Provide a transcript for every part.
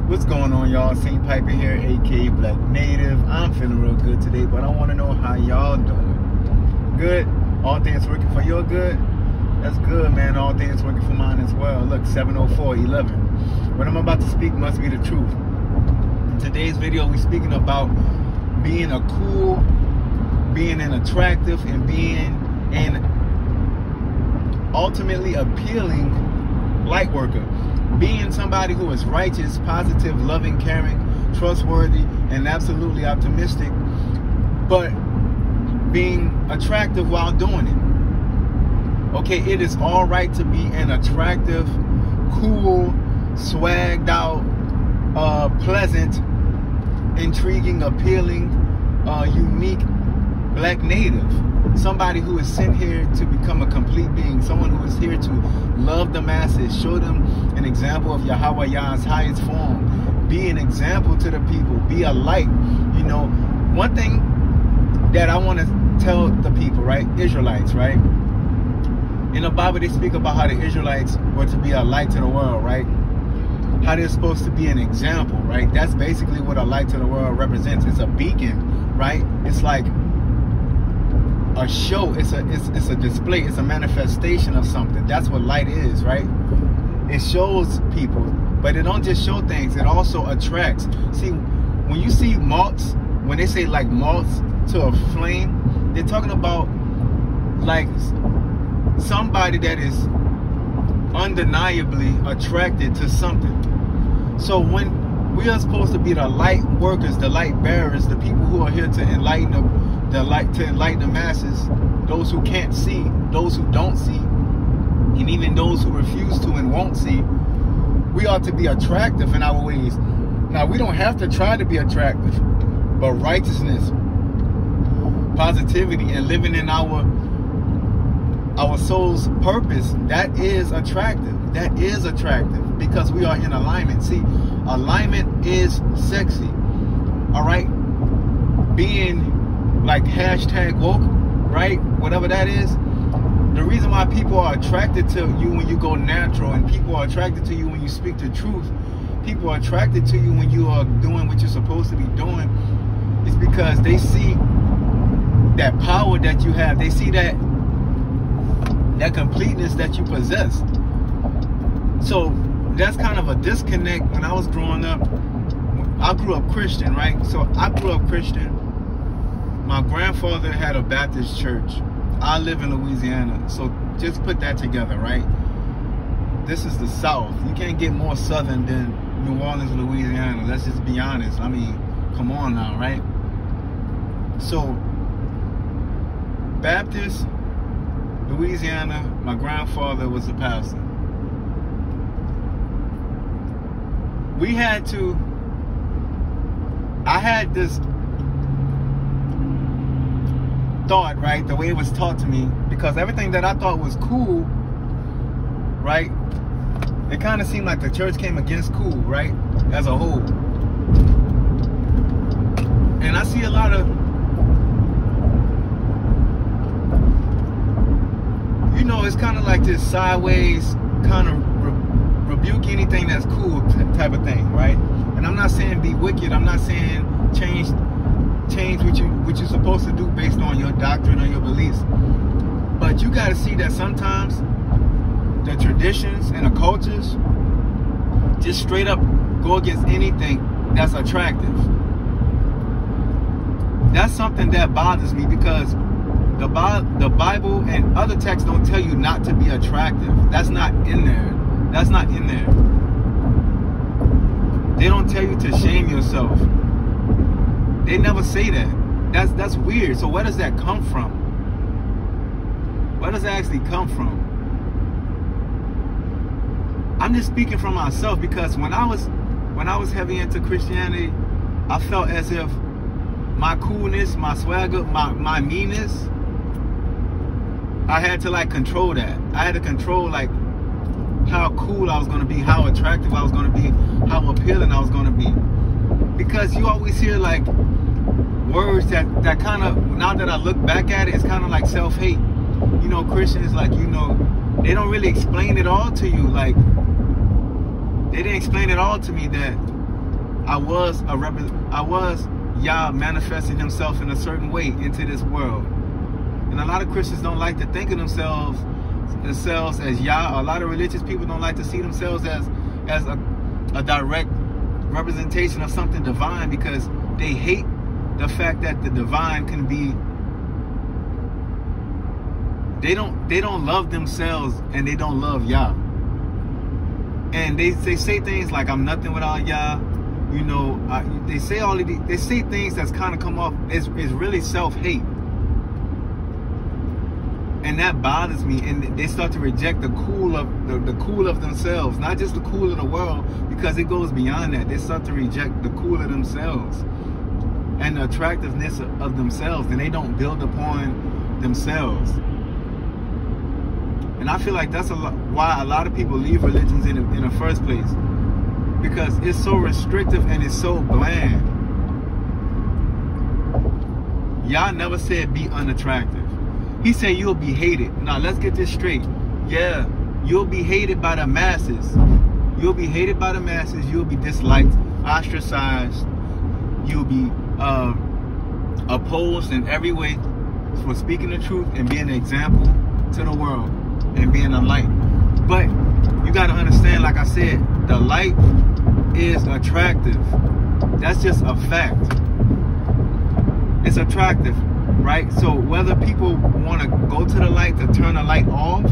What's going on, y'all? St. Piper here, aka Black Native. I'm feeling real good today, but I want to know how y'all doing. Good? All things working for your good? That's good, man. All things working for mine as well. Look, 7:04:11. What I'm about to speak must be the truth. In today's video, we're speaking about being a cool, being an attractive, and being an ultimately appealing light worker. Being somebody who is righteous, positive, loving, caring, trustworthy, and absolutely optimistic, but being attractive while doing it. Okay, it is all right to be an attractive, cool, swagged out, pleasant, intriguing, appealing, unique Black native. Somebody who is sent here to become a complete being. Someone who is here to love the masses. Show them an example of Yahweh Yah's highest form. Be an example to the people. Be a light. You know, one thing that I want to tell the people, right? Israelites, right? In the Bible, they speak about how the Israelites were to be a light to the world, right? How they're supposed to be an example, right? That's basically what a light to the world represents. It's a beacon, right? It's like a show. It's a display. It's a manifestation of something. That's what light is, right? It shows people, but it don't just show things. It also attracts. See, when you see moths, when they say like moths to a flame, they're talking about like somebody that is undeniably attracted to something. So when we are supposed to be the light workers, the light bearers, the people who are here to enlighten the light, to enlighten the masses, those who can't see, those who don't see, and even those who refuse to and won't see, we ought to be attractive in our ways. Now, we don't have to try to be attractive, but righteousness, positivity, and living in our soul's purpose, that is attractive. That is attractive because we are in alignment. See, alignment is sexy. All right? Being like hashtag woke, right? Whatever that is. The reason why people are attracted to you when you go natural, and people are attracted to you when you speak the truth, people are attracted to you when you are doing what you're supposed to be doing, is because they see that power that you have. They see that completeness that you possess. So that's kind of a disconnect. When I was growing up, I grew up Christian, right? So I grew up Christian. My grandfather had a Baptist church. I live in Louisiana, so just put that together, right? This is the South. You can't get more southern than New Orleans, Louisiana. Let's just be honest. I mean, come on now, right? So, Baptist, Louisiana, my grandfather was a pastor. I had this thought, right, the way it was taught to me, because everything that I thought was cool, right, it kind of seemed like the church came against cool, right, as a whole. And I see a lot of, you know, it's kind of like this sideways kind of rebuke anything that's cool type of thing, right? And I'm not saying be wicked. I'm not saying change what you're supposed to do based on your doctrine or your beliefs. But you got to see that sometimes the traditions and the cultures just straight up go against anything that's attractive. That's something that bothers me, because the Bible and other texts don't tell you not to be attractive. That's not in there. That's not in there. They don't tell you to shame yourself. They never say that. That's weird. So where does that come from? Where does that actually come from? I'm just speaking for myself, because when I was heavy into Christianity, I felt as if my coolness, my swagger, my meanness, I had to like control that. I had to control like how cool I was going to be, how attractive I was going to be, how appealing I was going to be. Because you always hear like words that kind of, now that I look back at it, it's kind of like self-hate. You know, Christians, like, you know, they don't really explain it all to you. Like, they didn't explain it all to me that I was Yah manifesting himself in a certain way into this world. And a lot of Christians don't like to think of themselves as Yah. A lot of religious people don't like to see themselves as a direct representation of something divine, because they hate the fact that the divine can be. They don't love themselves, and they don't love Yah. And they say things like, I'm nothing without Yah. You know, they say all of they say things that's kind of come off is really self-hate. And that bothers me. And they start to reject the cool of themselves, not just the cool of the world, because it goes beyond that. They start to reject the cool of themselves and the attractiveness of themselves, and they don't build upon themselves. And I feel like that's why a lot of people leave religions in the first place, because it's so restrictive and it's so bland. Yah never said be unattractive. He said you'll be hated. Now let's get this straight. Yeah, you'll be hated by the masses. You'll be hated by the masses. You'll be disliked, ostracized. You'll be opposed in every way for speaking the truth and being an example to the world and being a light. But you got to understand, like I said, the light is attractive. That's just a fact. It's attractive, right? So whether people want to go to the light to turn the light off,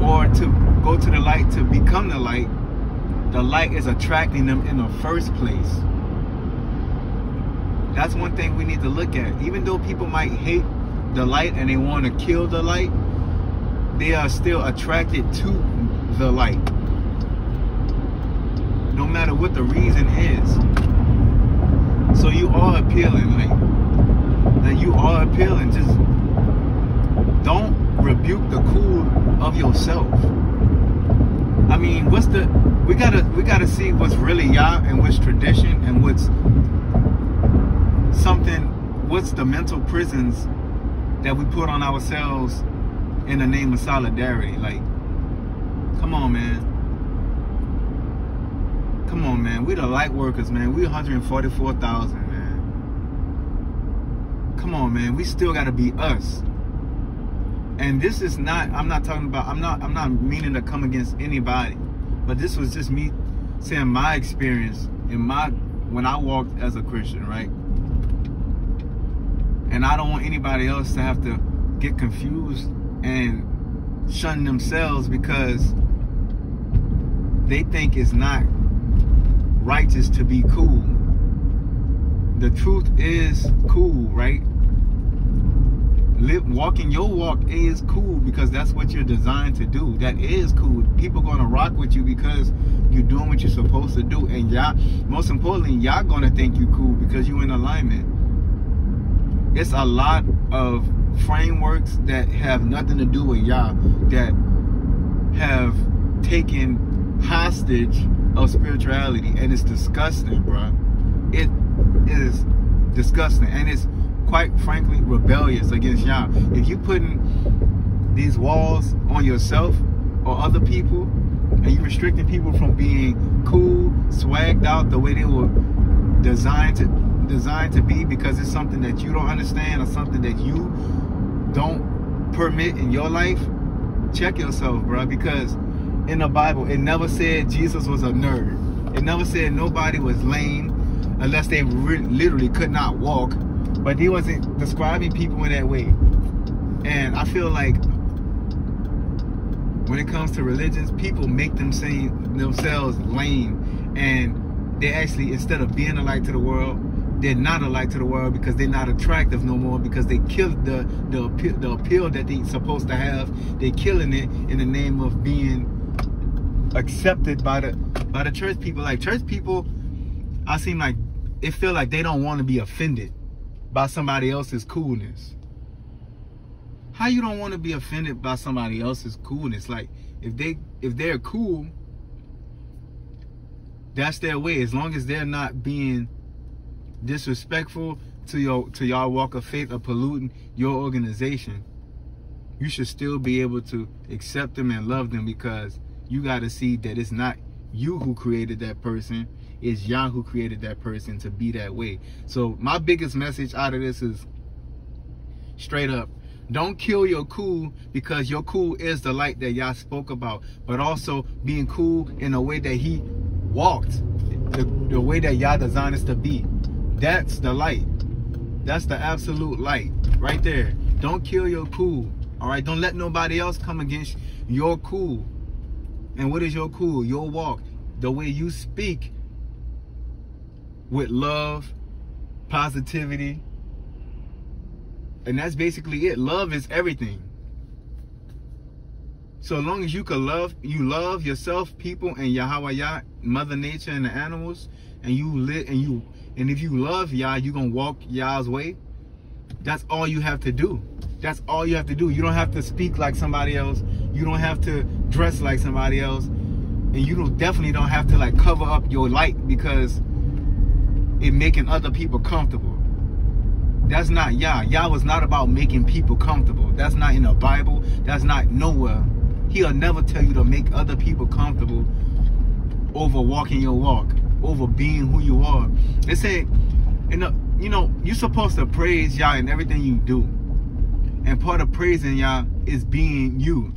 or to go to the light to become the light is attracting them in the first place. That's one thing we need to look at. Even though people might hate the light and they want to kill the light, they are still attracted to the light, no matter what the reason is. So you are appealing, like you are appealing. Just don't rebuke the cool of yourself. I mean, we gotta see what's really Yah and what's tradition and what's the mental prisons that we put on ourselves in the name of solidarity. Like, come on, man. Come on, man. We the light workers, man. We 144,000, man. Come on, man. We still gotta be us. And this is not, I'm not meaning to come against anybody, but this was just me saying my experience when I walked as a Christian, right? And I don't want anybody else to have to get confused and shun themselves because they think it's not righteous to be cool. The truth is cool, right? Walking your walk is cool because that's what you're designed to do. That is cool. People gonna rock with you because you're doing what you're supposed to do. And y'all, most importantly, y'all gonna think you cool because you in alignment. It's a lot of frameworks that have nothing to do with y'all that have taken hostage of spirituality, and it's disgusting, bro. It is disgusting, and it's quite frankly rebellious against y'all. If you putting these walls on yourself or other people, and you restricting people from being cool, swagged out the way they were designed to be, because it's something that you don't understand or something that you don't permit in your life, check yourself, bro. Because in the Bible, it never said Jesus was a nerd. It never said nobody was lame unless they literally could not walk. But he wasn't describing people in that way. And I feel like when it comes to religions, people make themselves lame. And they actually, instead of being a light to the world, they're not a light to the world because they're not attractive no more, because they killed the appeal that they're supposed to have. They're killing it in the name of being accepted by the church people. Like, church people, I seem like it feel like they don't want to be offended by somebody else's coolness. How you don't want to be offended by somebody else's coolness? Like, if they're cool, that's their way. As long as they're not being disrespectful to y'all walk of faith or polluting your organization, you should still be able to accept them and love them, because you got to see that it's not you who created that person. It's Yah who created that person to be that way. So my biggest message out of this is straight up, don't kill your cool, because your cool is the light that Yah spoke about, but also being cool in a way that he walked, the way that Yah designed us to be. That's the light. That's the absolute light right there. Don't kill your cool. All right, don't let nobody else come against your cool. And what is your cool? Your walk, the way you speak with love, positivity, and that's basically it. Love is everything. So long as you can love yourself, people, and Yahweh, Mother Nature, and the animals, and you live, and if you love Yah, you gonna walk Yah's way. That's all you have to do. That's all you have to do. You don't have to speak like somebody else. You don't have to dress like somebody else, and you definitely don't have to like cover up your light because it making other people comfortable. That's not Yah. Yah was not about making people comfortable. That's not in the Bible. That's not nowhere. He'll never tell you to make other people comfortable over walking your walk, over being who you are. They say, you're supposed to praise Yah in everything you do. And part of praising Yah is being you.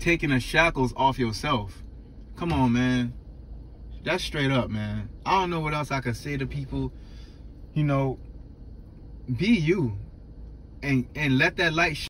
Taking the shackles off yourself. Come on, man. That's straight up, man. I don't know what else I could say to people. Be you, and let that light shine.